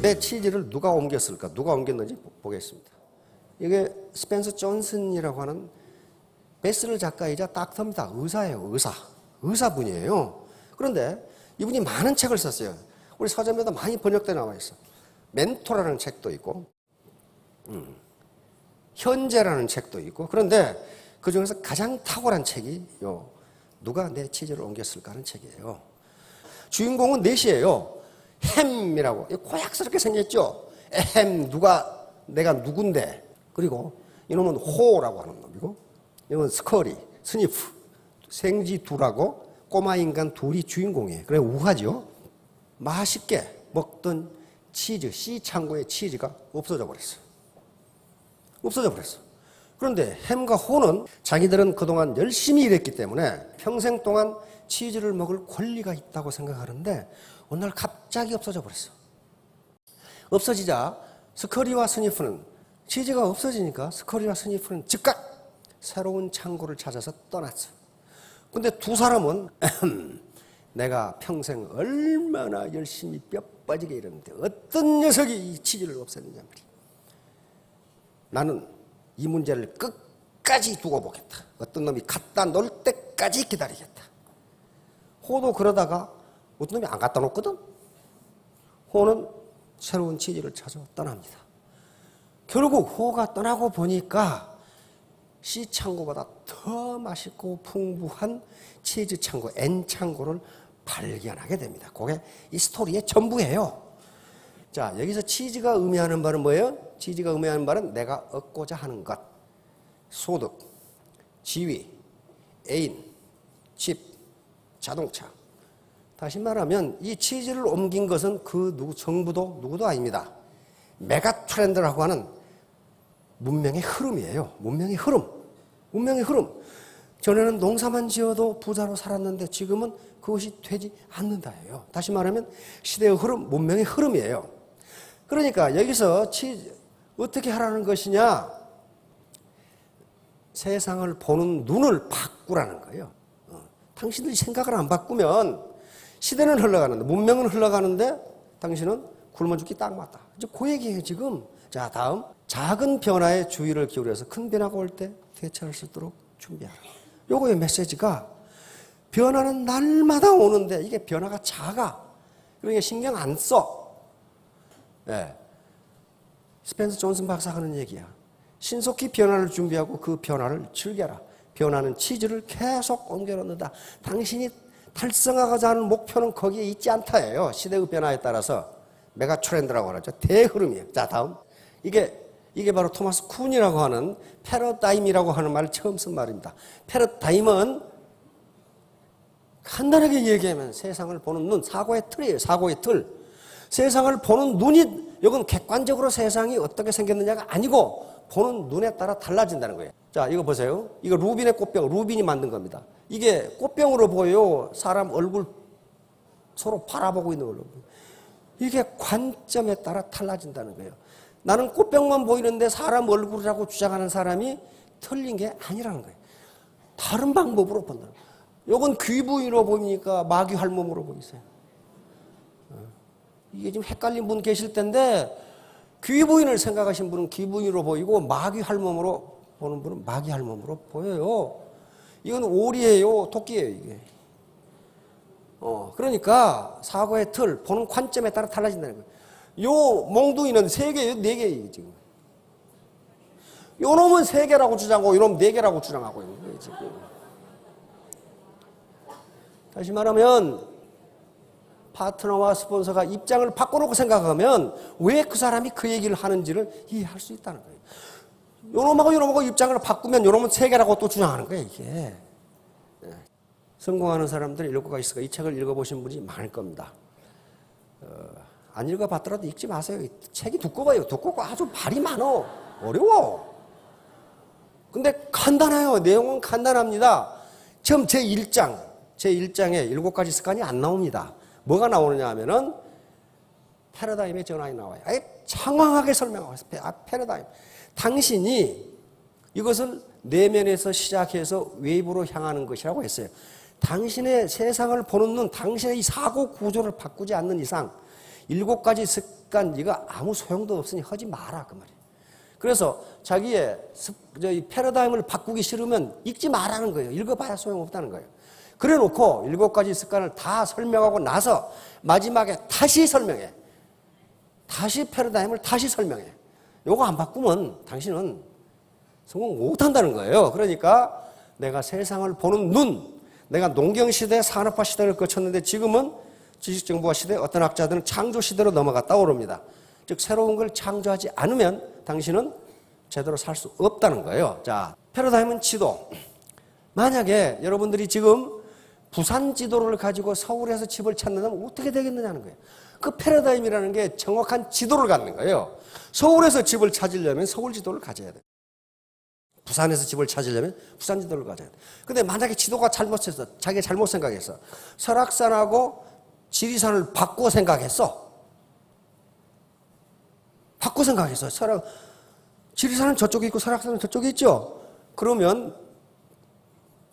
내 치즈를 누가 옮겼을까? 누가 옮겼는지 보겠습니다. 이게 스펜서 존슨이라고 하는 베스트셀러 작가이자 닥터입니다. 의사예요. 의사분이에요. 그런데 이분이 많은 책을 썼어요. 우리 서점에도 많이 번역돼 나와 있어. 멘토라는 책도 있고 현재라는 책도 있고. 그런데 그중에서 가장 탁월한 책이 누가 내 치즈를 옮겼을까 하는 책이에요. 주인공은 넷이에요. 햄이라고 고약스럽게 생겼죠. 내가 누군데. 그리고 이놈은 호라고 하는 놈이고, 이놈은 스커리, 스니프, 생쥐 둘하고 꼬마 인간 둘이 주인공이에요. 그래 우하죠. 맛있게 먹던 치즈, C창고의 치즈가 없어져 버렸어. 그런데 햄과 호는 자기들은 그동안 열심히 일했기 때문에 평생 동안 치즈를 먹을 권리가 있다고 생각하는데 어느 날 갑자기 없어져 버렸어. 없어지자 스커리와 스니프는, 치즈가 없어지니까 스커리와 스니프는 즉각 새로운 창고를 찾아서 떠났어. 근데 두 사람은 내가 평생 얼마나 열심히 뼈 빠지게 일했는데 어떤 녀석이 이 치즈를 없앴느냐 말이야. 나는 이 문제를 끝까지 두고 보겠다. 어떤 놈이 갖다 놓을 때까지 기다리겠다. 호도 그러다가 어떤 놈이 안 갖다 놓거든. 호는 새로운 치즈를 찾아 떠납니다. 결국 호가 떠나고 보니까 C창고보다 더 맛있고 풍부한 치즈창고, N창고를 발견하게 됩니다. 그게 이 스토리의 전부예요. 자, 여기서 치즈가 의미하는 바는 뭐예요? 치즈가 의미하는 바는 내가 얻고자 하는 것, 소득, 지위, 애인, 집, 자동차. 다시 말하면 이 치즈를 옮긴 것은 그 정부도 누구도 아닙니다. 메가 트렌드라고 하는 문명의 흐름이에요. 문명의 흐름. 전에는 농사만 지어도 부자로 살았는데 지금은 그것이 되지 않는다예요. 다시 말하면 시대의 흐름, 문명의 흐름이에요. 그러니까 여기서 어떻게 하라는 것이냐? 세상을 보는 눈을 바꾸라는 거예요. 당신들이 생각을 안 바꾸면 시대는 흘러가는데, 문명은 흘러가는데 당신은 굶어 죽기 딱 맞다. 이제 그 얘기예요, 지금. 자, 다음. 작은 변화에 주의를 기울여서 큰 변화가 올 때 대처할 수 있도록 준비하라. 요거의 메시지가 변화는 날마다 오는데 이게 변화가 작아. 그러니까 신경 안 써. 네. 스펜서 존슨 박사가 하는 얘기야. 신속히 변화를 준비하고 그 변화를 즐겨라. 변화는 치즈를 계속 옮겨 놓는다. 당신이 달성하고자 하는 목표는 거기에 있지 않다예요. 시대의 변화에 따라서. 메가 트렌드라고 하죠. 대흐름이에요. 자, 다음. 이게 바로 토마스 쿤이라고 하는 패러다임이라고 하는 말을 처음 쓴 말입니다. 패러다임은 간단하게 얘기하면 세상을 보는 눈, 사고의 틀이에요. 사고의 틀. 세상을 보는 눈이, 이건 객관적으로 세상이 어떻게 생겼느냐가 아니고 보는 눈에 따라 달라진다는 거예요. 자, 이거 보세요. 이거 루빈의 꽃병, 루빈이 만든 겁니다. 이게 꽃병으로 보여요. 사람 얼굴 서로 바라보고 있는 걸로. 이게 관점에 따라 달라진다는 거예요. 나는 꽃병만 보이는데 사람 얼굴이라고 주장하는 사람이 틀린 게 아니라는 거예요. 다른 방법으로 본다는 거예요. 요건 귀 부위로 보이니까 마귀 할멈으로 보이세요. 이게 지금 헷갈린 분 계실 텐데 귀 부인을 생각하신 분은 귀 부인으로 보이고 마귀 할멈으로 보는 분은 마귀 할멈으로 보여요. 이건 오리예요, 토끼예요, 이게. 그러니까 사고의 틀, 보는 관점에 따라 달라진다는 거예요. 요 몽둥이는 3개예요, 4개예요, 지금. 요 놈은 3개라고 주장하고, 요 놈은 4개라고 주장하고 있는 거예요, 지금. 다시 말하면, 파트너와 스폰서가 입장을 바꿔놓고 생각하면, 왜 그 사람이 그 얘기를 하는지를 이해할 수 있다는 거예요. 요 놈하고 입장을 바꾸면, 요 놈은 3개라고 또 주장하는 거예요, 이게. 성공하는 사람들이 읽고가 있으니까 이 책을 읽어보신 분이 많을 겁니다. 안 읽어봤더라도 읽지 마세요. 책이 두꺼워요. 두껍고 아주 말이 많어. 어려워. 근데 간단해요. 내용은 간단합니다. 처음 제1장에 7가지 습관이 안 나옵니다. 뭐가 나오느냐 하면은 패러다임의 전환이 나와요. 아예 장황하게 설명하고 있어요. 패러다임. 당신이 이것을 내면에서 시작해서 외부로 향하는 것이라고 했어요. 당신의 세상을 보는 눈, 당신의 이 사고 구조를 바꾸지 않는 이상 7가지 습관 이거 아무 소용도 없으니 하지 마라 그 말이에요. 그래서 자기의 패러다임을 바꾸기 싫으면 읽지 말라는 거예요. 읽어봐야 소용없다는 거예요. 그래 놓고 7가지 습관을 다 설명하고 나서 마지막에 다시 설명해. 다시 패러다임을 다시 설명해. 요거 안 바꾸면 당신은 성공 못한다는 거예요. 그러니까 내가 세상을 보는 눈, 내가 농경시대, 산업화 시대를 거쳤는데 지금은 지식정보화 시대, 어떤 학자들은 창조시대로 넘어갔다 오릅니다. 즉 새로운 걸 창조하지 않으면 당신은 제대로 살 수 없다는 거예요. 자, 패러다임은 지도. 만약에 여러분들이 지금 부산 지도를 가지고 서울에서 집을 찾는다면 어떻게 되겠느냐는 거예요. 그 패러다임이라는 게 정확한 지도를 갖는 거예요. 서울에서 집을 찾으려면 서울 지도를 가져야 돼요. 부산에서 집을 찾으려면 부산 지도를 가져야 돼요. 근데 만약에 지도가 잘못해서 자기가 잘못 생각했어. 설악산하고 지리산을 바꿔 생각했어. 바꿔 생각했어. 지리산은 저쪽에 있고 설악산은 저쪽에 있죠. 그러면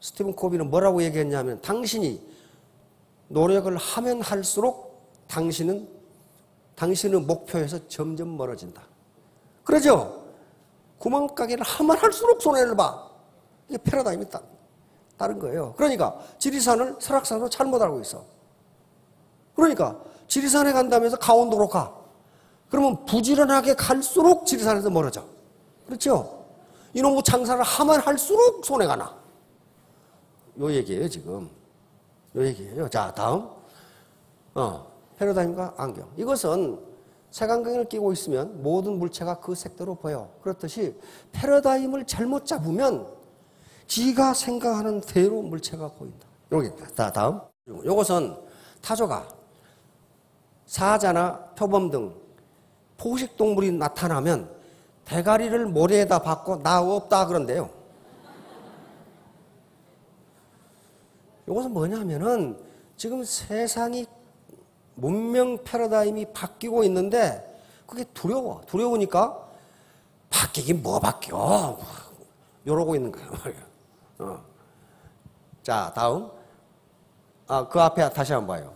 스티븐 코비는 뭐라고 얘기했냐면 당신이 노력을 하면 할수록 당신의 목표에서 점점 멀어진다. 그러죠? 구멍가게를 하면 할수록 손해를 봐. 이게 패러다임이 다른 거예요. 그러니까 지리산을 설악산으로 잘못 알고 있어. 그러니까 지리산에 간다면서 강원도로 가. 그러면 부지런하게 갈수록 지리산에서 멀어져. 그렇죠? 이놈의 장사를 하면 할수록 손해가 나. 요 얘기예요, 지금. 요 얘기예요. 자, 다음. 패러다임과 안경. 이것은 색안경을 끼고 있으면 모든 물체가 그 색대로 보여. 그렇듯이 패러다임을 잘못 잡으면 지가 생각하는 대로 물체가 보인다. 요게 다음. 요것은 타조가 사자나 표범 등 포식동물이 나타나면 대가리를 모래에다 박고 나 없다 그런데요. 이것은 뭐냐면은 지금 세상이 문명 패러다임이 바뀌고 있는데 그게 두려워. 두려우니까 바뀌긴 뭐 바뀌어. 이러고 있는 거예요. 자, 다음. 그 앞에 다시 한번 봐요.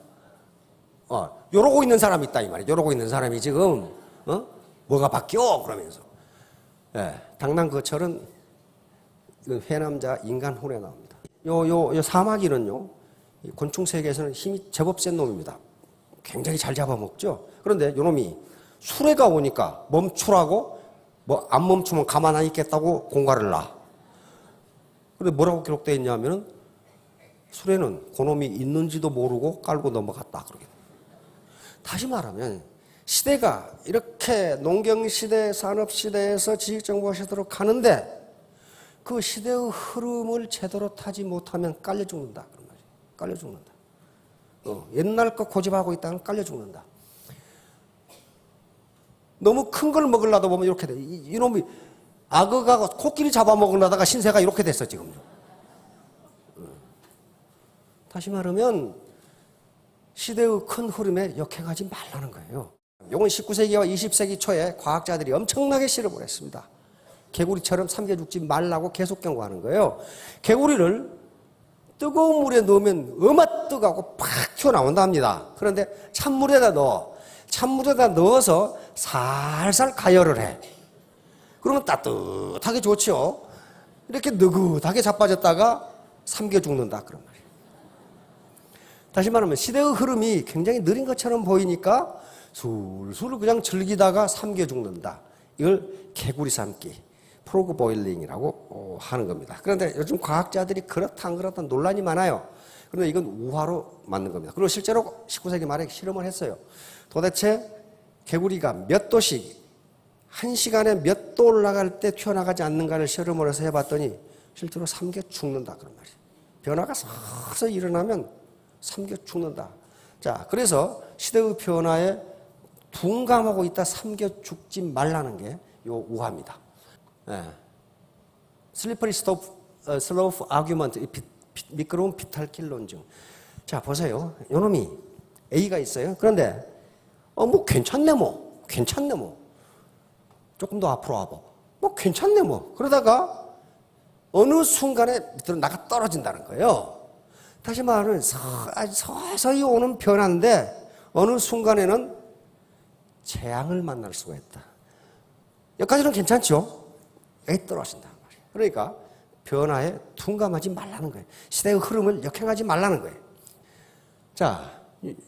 이러고 있는 사람이 있다 이 말이에요. 이러고 있는 사람이 지금 뭐가 바뀌어 그러면서. 예, 당나귀처럼 회남자 인간 혼에 나옵니다. 요 사마귀는요, 곤충 세계에서는 힘이 제법 센 놈입니다. 굉장히 잘 잡아먹죠. 그런데 요놈이 수레가 오니까 멈추라고 뭐 안 멈추면 가만 안 있겠다고 공갈을 놔. 그런데 뭐라고 기록되어 있냐면은 수레는 그놈이 있는지도 모르고 깔고 넘어갔다. 그러게. 다시 말하면 시대가 이렇게 농경시대, 산업시대에서 지식정보화 시대로 가는데 그 시대의 흐름을 제대로 타지 못하면 깔려 죽는다. 그런 말이에요. 깔려 죽는다. 옛날 거 고집하고 있다면 깔려 죽는다. 너무 큰 걸 먹으려다 보면 이렇게 돼. 이놈이 악어가 코끼리 잡아먹으려다가 신세가 이렇게 됐어, 지금. 다시 말하면 시대의 큰 흐름에 역행하지 말라는 거예요. 이건 19세기와 20세기 초에 과학자들이 엄청나게 실험을 했습니다. 개구리처럼 삼켜 죽지 말라고 계속 경고하는 거예요. 개구리를 뜨거운 물에 넣으면 어마뜨거하고 팍 튀어나온다 합니다. 그런데 찬물에다 넣어서 살살 가열을 해. 그러면 따뜻하게 좋죠. 이렇게 느긋하게 자빠졌다가 삼켜 죽는다 그런 말이에요. 다시 말하면 시대의 흐름이 굉장히 느린 것처럼 보이니까 술술 그냥 즐기다가 삼켜 죽는다. 이걸 개구리 삶기, 프로그 보일링이라고 하는 겁니다. 그런데 요즘 과학자들이 그렇다 안 그렇다 논란이 많아요. 그런데 이건 우화로 맞는 겁니다. 그리고 실제로 19세기 말에 실험을 했어요. 도대체 개구리가 몇 도씩 1시간에 몇 도 올라갈 때 튀어나가지 않는가를 실험을 해서 해봤더니 실제로 삼켜 죽는다 그런 말이에요. 변화가 서서히 일어나면 삼켜 죽는다. 자, 그래서 시대의 변화에 둔감하고 있다 삼켜 죽지 말라는 게 요 우화입니다. 슬리퍼리 슬로프 아규먼트, 미끄러운 비탈길론증. 자, 보세요. 요놈이 A가 있어요. 그런데 뭐 괜찮네 뭐. 조금 더 앞으로 와봐. 뭐 괜찮네 뭐. 그러다가 어느 순간에 밑으로 나가 떨어진다는 거예요. 다시 말하면 서서히 오는 변화인데 어느 순간에는 재앙을 만날 수가 있다. 여기까지는 괜찮죠? 여기 떨어진단 말이에요. 그러니까 변화에 둔감하지 말라는 거예요. 시대의 흐름을 역행하지 말라는 거예요. 자,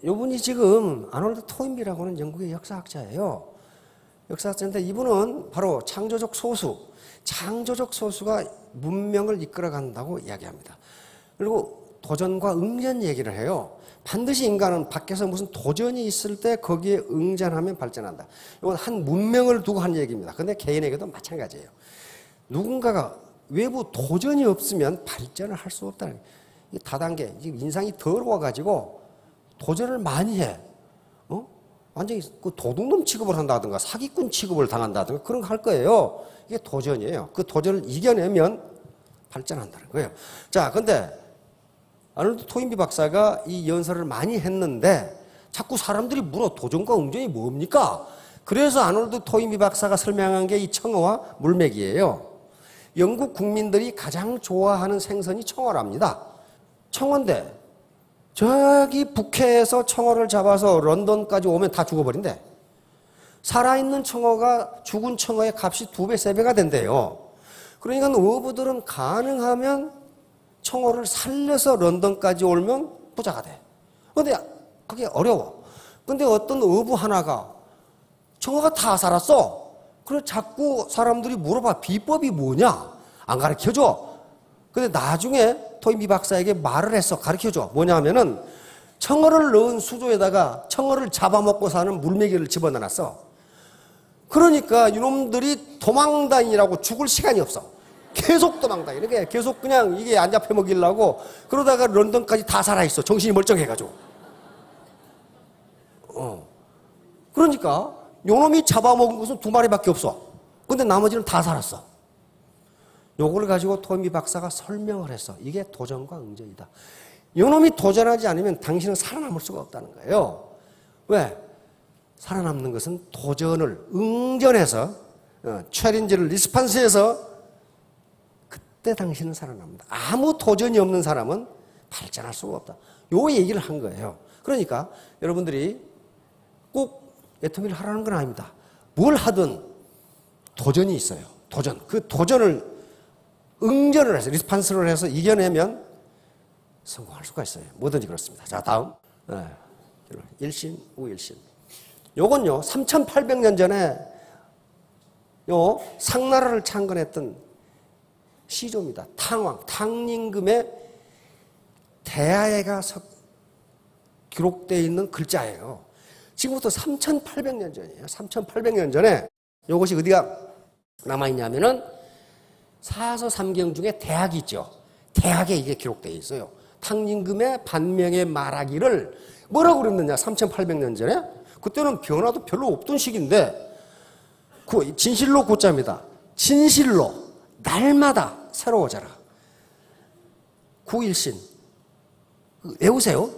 이분이 지금 아놀드 토인비라고 하는 영국의 역사학자예요. 역사학자인데 이분은 바로 창조적 소수가 문명을 이끌어간다고 이야기합니다. 그리고 도전과 응전 얘기를 해요. 반드시 인간은 밖에서 무슨 도전이 있을 때 거기에 응전하면 발전한다. 이건 한 문명을 두고 한 얘기입니다. 근데 개인에게도 마찬가지예요. 누군가가 외부 도전이 없으면 발전을 할 수 없다는 거예요. 다단계, 인상이 더러워가지고 도전을 많이 해. 완전히 그 도둑놈 취급을 한다든가 사기꾼 취급을 당한다든가 그런 거 할 거예요. 이게 도전이에요. 그 도전을 이겨내면 발전한다는 거예요. 자, 근데 아놀드 토인비 박사가 이 연설을 많이 했는데 자꾸 사람들이 물어 도전과 응전이 뭡니까? 그래서 아놀드 토인비 박사가 설명한 게 이 청어와 물메기예요. 영국 국민들이 가장 좋아하는 생선이 청어랍니다. 청어인데 저기 북해에서 청어를 잡아서 런던까지 오면 다 죽어버린대. 살아있는 청어가 죽은 청어의 값이 2배, 3배가 된대요. 그러니까 어부들은 가능하면 청어를 살려서 런던까지 오면 부자가 돼. 근데 그게 어려워. 근데 어떤 어부 하나가 청어가 다 살았어. 그래 자꾸 사람들이 물어봐. 비법이 뭐냐? 안 가르쳐줘. 근데 나중에 토인비 박사에게 말을 했어. 가르쳐줘. 뭐냐 하면은 청어를 넣은 수조에다가 청어를 잡아먹고 사는 물메기를 집어넣어놨어. 그러니까 이놈들이 도망다니라고 죽을 시간이 없어. 계속 도망다니. 이렇게 계속 그냥 이게 안 잡혀 먹이려고 그러다가 런던까지 다 살아있어. 정신이 멀쩡해가지고. 그러니까 요놈이 잡아먹은 것은 2마리밖에 없어. 근데 나머지는 다 살았어. 요걸 가지고 토인비 박사가 설명을 했어. 이게 도전과 응전이다. 요놈이 도전하지 않으면 당신은 살아남을 수가 없다는 거예요. 왜? 살아남는 것은 도전을 응전해서 챌린지를 리스판스해서 그때 당신은 살아납니다. 아무 도전이 없는 사람은 발전할 수가 없다. 요 얘기를 한 거예요. 그러니까 여러분들이 꼭 애터미를 하라는 건 아닙니다. 뭘 하든 도전이 있어요. 도전. 그 도전을 응전을 해서 리스판스를 해서 이겨내면 성공할 수가 있어요. 뭐든지 그렇습니다. 자, 다음. 일신, 우일신. 요건요, 3,800년 전에 요 상나라를 창건했던 시조입니다. 탕왕, 탕림금의 대하에가 기록되어 있는 글자예요. 지금부터 3,800년 전이에요. 3,800년 전에 요것이 어디가 남아있냐면은 사서 삼경 중에 대학이 있죠. 대학에 이게 기록되어 있어요. 탕림금의 반명에 말하기를 뭐라고 그랬느냐? 3,800년 전에? 그때는 변화도 별로 없던 시기인데 그 진실로 고자입니다. 진실로 날마다 새로워져라. 구일신 외우세요.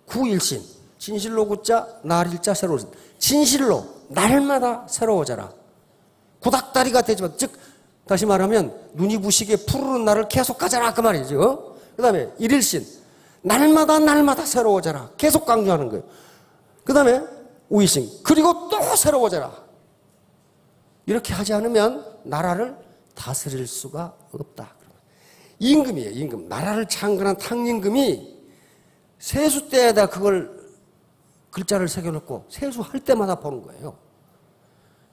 구일신 진실로 고자 날일자 새로워진 진실로 날마다 새로워져라. 구닥다리가 되지만 즉 다시 말하면 눈이 부시게 푸르른 날을 계속 가져라 그 말이죠. 그 다음에 일일신 날마다 새로워져라. 계속 강조하는 거예요. 그 다음에 우이신 그리고 또 새로워져라. 이렇게 하지 않으면 나라를 다스릴 수가 없다. 임금이에요. 임금. 나라를 창건한 탕림금이 세수 때에다 그걸 글자를 새겨놓고 세수할 때마다 보는 거예요.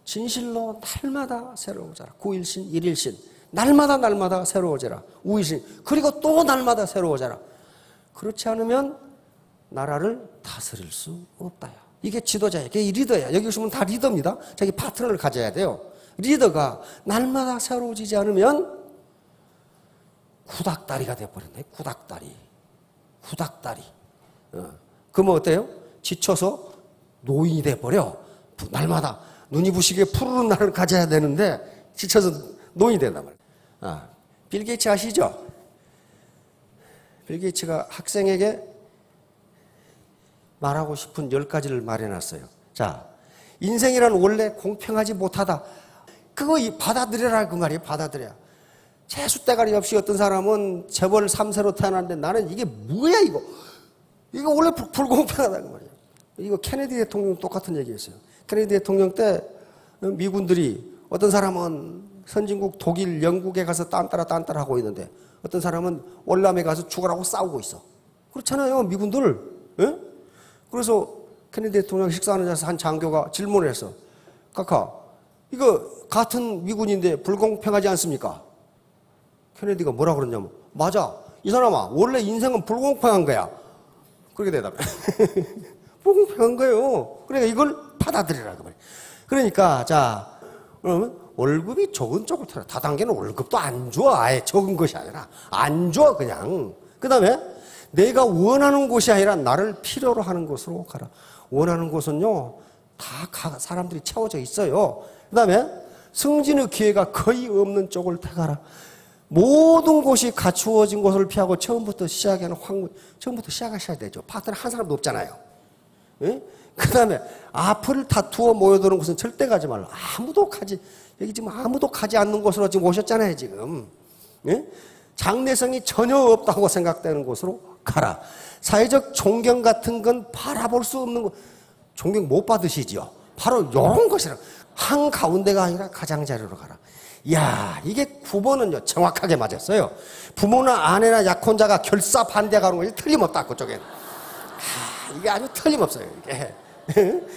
진실로 날마다 새로워져라. 구일신, 일일신 날마다 새로워져라. 우일신 그리고 또 날마다 새로워져라. 그렇지 않으면 나라를 다스릴 수 없다요. 이게 지도자예요. 이게 리더예요. 여기 오시면 다 리더입니다. 자기 파트너를 가져야 돼요. 리더가 날마다 새로워지지 않으면 구닥다리가 돼버렸네. 구닥다리. 그러면 어때요? 지쳐서 노인이 돼버려. 날마다 눈이 부시게 푸르른 날을 가져야 되는데 지쳐서 노인이 된단 말이에요. 빌 게이츠 아시죠? 빌 게이츠가 학생에게 말하고 싶은 10가지를 말해놨어요. 자, 인생이란 원래 공평하지 못하다. 그거 받아들여라 그 말이에요. 받아들여. 재수대가리 없이 어떤 사람은 재벌 3세로 태어났는데 나는 이게 뭐야 이거. 이거 원래 불공평하다 그 말이에요. 이거 케네디 대통령 똑같은 얘기했어요. 케네디 대통령 때 미군들이 어떤 사람은 선진국 독일, 영국에 가서 딴따라 하고 있는데 어떤 사람은 월남에 가서 죽으라고 싸우고 있어. 그렇잖아요, 미군들. 예? 그래서 케네디 대통령 식사하는 자리에서 한 장교가 질문을 했어. 카카, 이거 같은 미군인데 불공평하지 않습니까? 케네디가 뭐라 그러냐면, 맞아. 이 사람아, 원래 인생은 불공평한 거야. 그렇게 대답해. 불공평한 거예요. 그러니까 이걸 받아들이라 그 말이야. 그러니까 자, 그러면 월급이 적은 쪽을 터라. 다단계는 월급도 안 줘. 아예 적은 것이 아니라 안 줘 그냥. 그 다음에 내가 원하는 곳이 아니라 나를 필요로 하는 곳으로 가라. 원하는 곳은요 다 사람들이 채워져 있어요. 그 다음에 승진의 기회가 거의 없는 쪽을 택하라. 모든 곳이 갖추어진 곳을 피하고 처음부터 시작하는 처음부터 시작하셔야 되죠. 파트너 한 사람도 없잖아요. 예? 그 다음에 앞을 다투어 모여드는 곳은 절대 가지 말라. 여기 지금 아무도 가지 않는 곳으로 지금 오셨잖아요, 지금. 예? 장래성이 전혀 없다고 생각되는 곳으로 가라. 사회적 존경 같은 건 바라볼 수 없는 곳, 존경 못 받으시지요. 바로 이런 것이라. 한가운데가 아니라 가장자리로 가라. 이야, 이게 9번은요, 정확하게 맞았어요. 부모나 아내나 약혼자가 결사 반대가는 것이 틀림없다, 그쪽엔. 이게 아주 틀림없어요, 이게.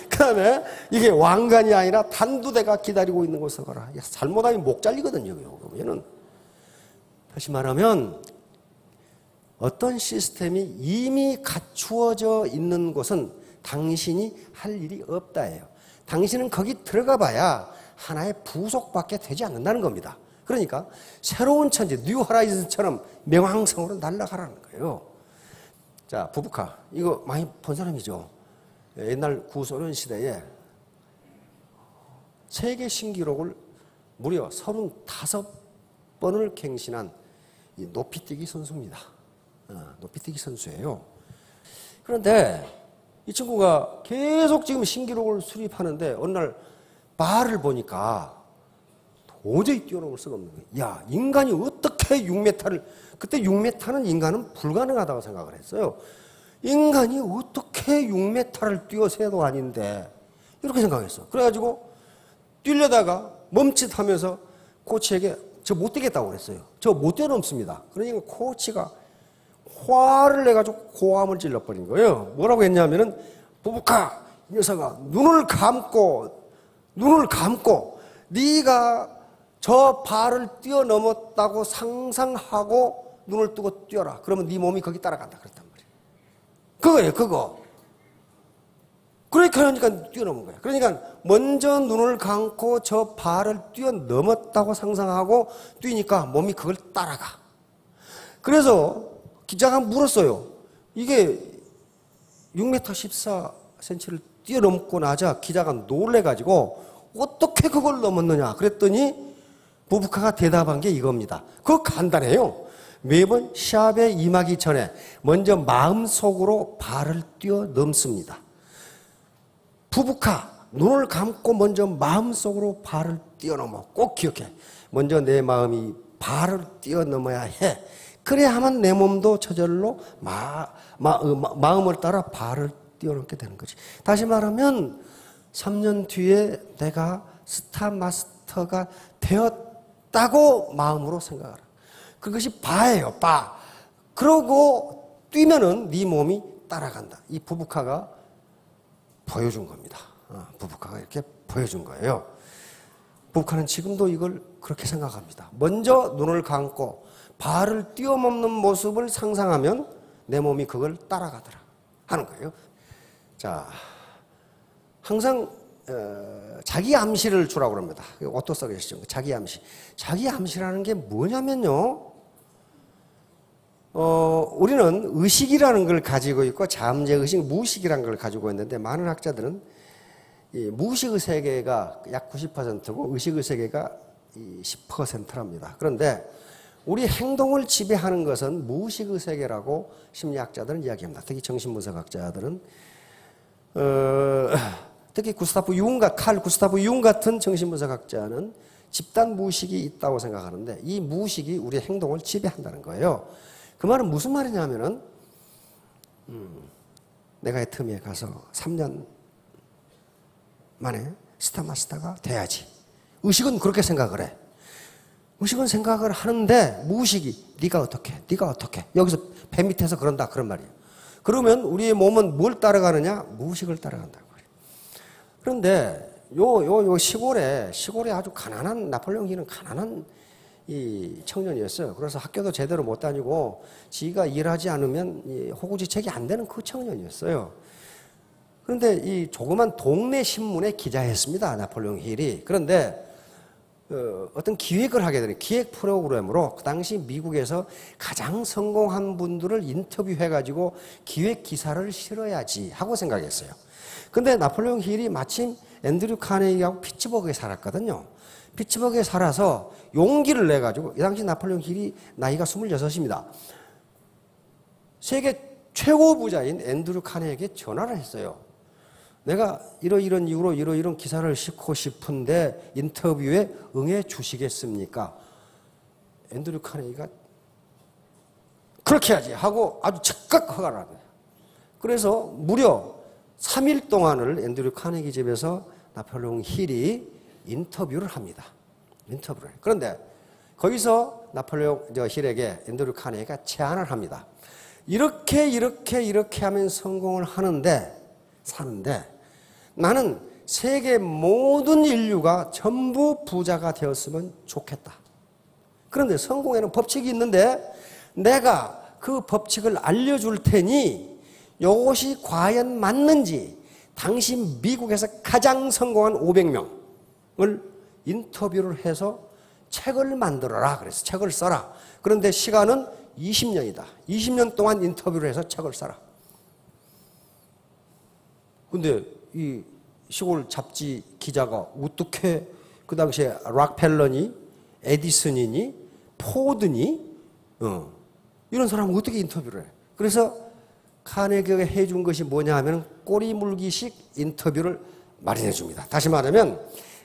그 다음에 이게 왕관이 아니라 단두대가 기다리고 있는 곳으로 가라. 잘못하면 목 잘리거든요, 여기는. 다시 말하면, 어떤 시스템이 이미 갖추어져 있는 곳은 당신이 할 일이 없다예요. 당신은 거기 들어가 봐야 하나의 부속밖에 되지 않는다는 겁니다. 그러니까 새로운 천지, 뉴 호라이즌처럼 명왕성으로 날아가라는 거예요. 자, 부부카. 이거 많이 본 사람이죠. 옛날 구소련 시대에 세계 신기록을 무려 35번을 갱신한 이 높이뛰기 선수입니다. 높이뛰기 선수예요. 그런데 이 친구가 계속 지금 신기록을 수립하는데 어느 날 바를 보니까 도저히 뛰어넘을 수가 없는 거예요. 야, 인간이 어떻게 6m를, 그때 6m는 인간은 불가능하다고 생각을 했어요. 인간이 어떻게 6m를 뛰어서도 아닌데 이렇게 생각했어. 그래가지고 뛰려다가 멈칫하면서 코치에게 저 못 뛰겠다고 그랬어요. 저 못 뛰어넘습니다. 그러니까 코치가 화를 내가지고 고함을 질러버린 거예요. 뭐라고 했냐면은, 부부카, 이 녀석아, 눈을 감고 네가 저 발을 뛰어넘었다고 상상하고 눈을 뜨고 뛰어라. 그러면 네 몸이 거기 따라간다 그랬단 말이에요. 그거예요, 그거. 그러니까 뛰어넘은 거예요. 그러니까 먼저 눈을 감고 저 발을 뛰어넘었다고 상상하고 뛰니까 몸이 그걸 따라가. 그래서 기자가 물었어요. 이게 6m 14cm를 뛰어넘고 나자 기자가 놀래가지고 어떻게 그걸 넘었느냐 그랬더니 부부카가 대답한 게 이겁니다. 그거 간단해요. 매번 시합에 임하기 전에 먼저 마음속으로 발을 뛰어넘습니다. 부부카, 눈을 감고 먼저 마음속으로 발을 뛰어넘어. 꼭 기억해. 먼저 내 마음이 발을 뛰어넘어야 해. 그래야만 내 몸도 저절로 마음을 따라 발을 뛰어넘게 되는 거지. 다시 말하면 3년 뒤에 내가 스타 마스터가 되었다고 마음으로 생각하라. 그것이 바예요, 바. 그러고 뛰면은 네 몸이 따라간다. 이 부부카가 보여준 겁니다. 부부카가 이렇게 보여준 거예요. 부부카는 지금도 이걸 그렇게 생각합니다. 먼저 눈을 감고 발을 뛰어넘는 모습을 상상하면 내 몸이 그걸 따라가더라 하는 거예요. 자, 항상 자기 암시를 주라고 합니다. 오토 써 계시죠? 자기 암시. 자기 암시라는 게 뭐냐면요. 우리는 의식이라는 걸 가지고 있고 잠재의식, 무의식이라는 걸 가지고 있는데 많은 학자들은 이 무의식의 세계가 약 90%고 의식의 세계가 10%랍니다. 그런데 우리 행동을 지배하는 것은 무의식의 세계라고 심리학자들은 이야기합니다. 특히 정신분석학자들은 특히 칼 구스타프 융 같은 정신분석학자는 집단 무의식이 있다고 생각하는데 이 무의식이 우리의 행동을 지배한다는 거예요. 그 말은 무슨 말이냐면은 내가 애터미에 가서 3년 만에 스타마스터가 돼야지. 의식은 그렇게 생각을 해. 의식은 생각을 하는데 무의식이 네가 어떻게 여기서 배 밑에서 그런다 그런 말이에요. 그러면 우리의 몸은 뭘 따라가느냐? 무의식을 따라간다고 그래요. 그런데 요 시골에 아주 가난한 나폴레옹 힐은 가난한 이 청년이었어요. 그래서 학교도 제대로 못 다니고 지가 일하지 않으면 호구지책이 안 되는 그 청년이었어요. 그런데 이 조그만 동네 신문에 기자했습니다. 나폴레옹 힐이. 그런데 어떤 기획을 하게 되는 기획 프로그램으로 그 당시 미국에서 가장 성공한 분들을 인터뷰해가지고 기획 기사를 실어야지 하고 생각했어요. 근데 나폴레옹 힐이 마침 앤드류 카네기하고 피츠버그에 살았거든요. 피츠버그에 살아서 용기를 내가지고 이 당시 나폴레옹 힐이 나이가 26입니다. 세계 최고 부자인 앤드류 카네기에게 전화를 했어요. 내가 이런 이유로 이런 기사를 싣고 싶은데 인터뷰에 응해 주시겠습니까? 앤드류 카네기가 그렇게 해야지 하고 아주 즉각 허가를 합니다. 그래서 무려 3일 동안을 앤드류 카네기 집에서 나폴레옹 힐이 인터뷰를 합니다. 인터뷰를 해요. 그런데 거기서 나폴레옹 힐에게 앤드류 카네기가 제안을 합니다. 이렇게 하면 성공을 사는데 나는 세계 모든 인류가 전부 부자가 되었으면 좋겠다. 그런데 성공에는 법칙이 있는데 내가 그 법칙을 알려줄 테니 이것이 과연 맞는지 당신 미국에서 가장 성공한 500명을 인터뷰를 해서 책을 만들어라. 그래서 책을 써라. 그런데 시간은 20년이다. 20년 동안 인터뷰를 해서 책을 써라. 근데 이 시골 잡지 기자가 어떻게 그 당시에 락펠러니, 에디슨이니, 포드니, 이런 사람은 어떻게 인터뷰를 해? 그래서 카네기가 해준 것이 뭐냐 하면 꼬리 물기식 인터뷰를 마련해 줍니다. 다시 말하면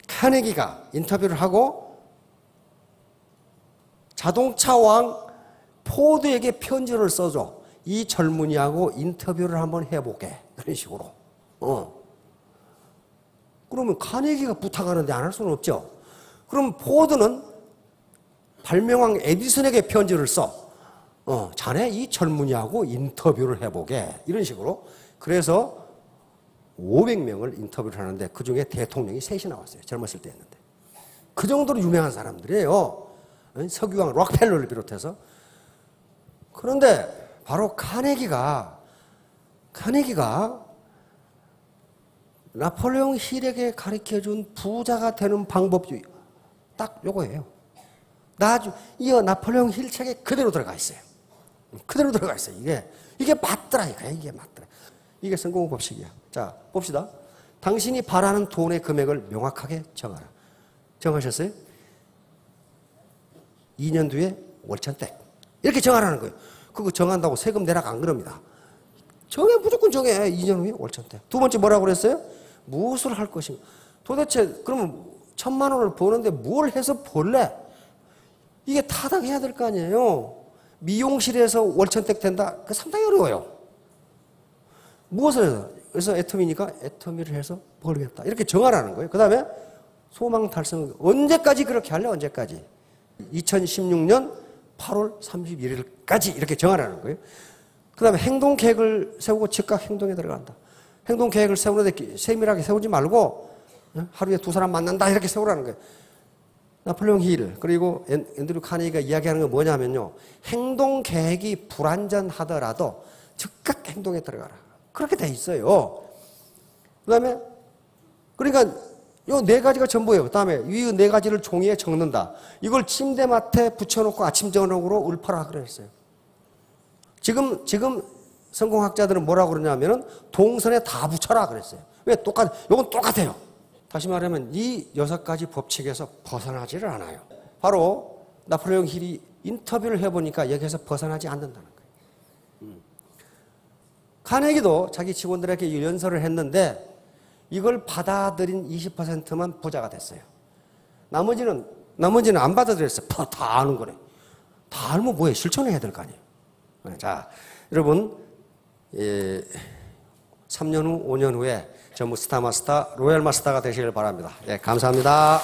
카네기가 인터뷰를 하고 자동차 왕 포드에게 편지를 써줘. 이 젊은이하고 인터뷰를 한번 해보게. 그런 식으로. 그러면 카네기가 부탁하는데 안 할 수는 없죠. 그럼 포드는 발명왕 에디슨에게 편지를 써. 자네 이 젊은이하고 인터뷰를 해보게. 이런 식으로. 그래서 500명을 인터뷰를 하는데 그중에 대통령이 셋이 나왔어요. 젊었을 때 했는데. 그 정도로 유명한 사람들이에요. 석유왕 록펠러를 비롯해서. 그런데 바로 카네기가 나폴레옹 힐에게 가르쳐준 부자가 되는 방법이 딱 요거예요. 이 나폴레옹 힐 책에 그대로 들어가 있어요. 그대로 들어가 있어요. 이게 맞더라. 이게 맞더라. 이게 성공 법칙이야. 자, 봅시다. 당신이 바라는 돈의 금액을 명확하게 정하라. 정하셨어요? 2년 뒤에 월천댁. 이렇게 정하라는 거예요. 그거 정한다고 세금 내락 안 그럽니다. 무조건 정해. 2년 후에 월천댁. 두 번째 뭐라고 그랬어요? 무엇을 할 것인가. 도대체 그러면 1,000만 원을 버는데 뭘 해서 벌래? 이게 타당해야 될 거 아니에요. 미용실에서 월천댁 된다? 그 상당히 어려워요. 무엇을 해서? 그래서 애터미니까 애터미를 해서 벌겠다. 이렇게 정하라는 거예요. 그 다음에 소망 달성. 언제까지 그렇게 할래? 언제까지? 2016년 8월 31일까지 이렇게 정하라는 거예요. 그 다음에 행동 계획을 세우고 즉각 행동에 들어간다. 행동 계획을 세우는데 세밀하게 세우지 말고 하루에 2사람 만난다 이렇게 세우라는 거예요. 나폴레옹 힐 그리고 앤드류 카네기가 이야기하는 건 뭐냐면요. 행동 계획이 불완전하더라도 즉각 행동에 들어가라. 그렇게 돼 있어요. 그 다음에 그러니까 요 4가지가 전부예요. 그 다음에 이 4가지를 종이에 적는다. 이걸 침대맡에 붙여놓고 아침 저녁으로 읊어라 그랬어요. 지금 성공학자들은 뭐라고 그러냐면은 동선에 다 붙여라 그랬어요. 왜? 요건 똑같아요. 다시 말하면 이 6가지 법칙에서 벗어나지를 않아요. 바로 나폴레옹 힐이 인터뷰를 해보니까 여기에서 벗어나지 않는다는 거예요. 카네기도 자기 직원들에게 연설을 했는데 이걸 받아들인 20%만 부자가 됐어요. 나머지는 안 받아들였어요. 다 아는 거네. 다 알면 뭐해? 실천해야 될 거 아니에요. 자, 여러분 3 3년 후, 5년 후에 전부 스타마스터, 로얄마스터가 되시길 바랍니다. 예, 감사합니다.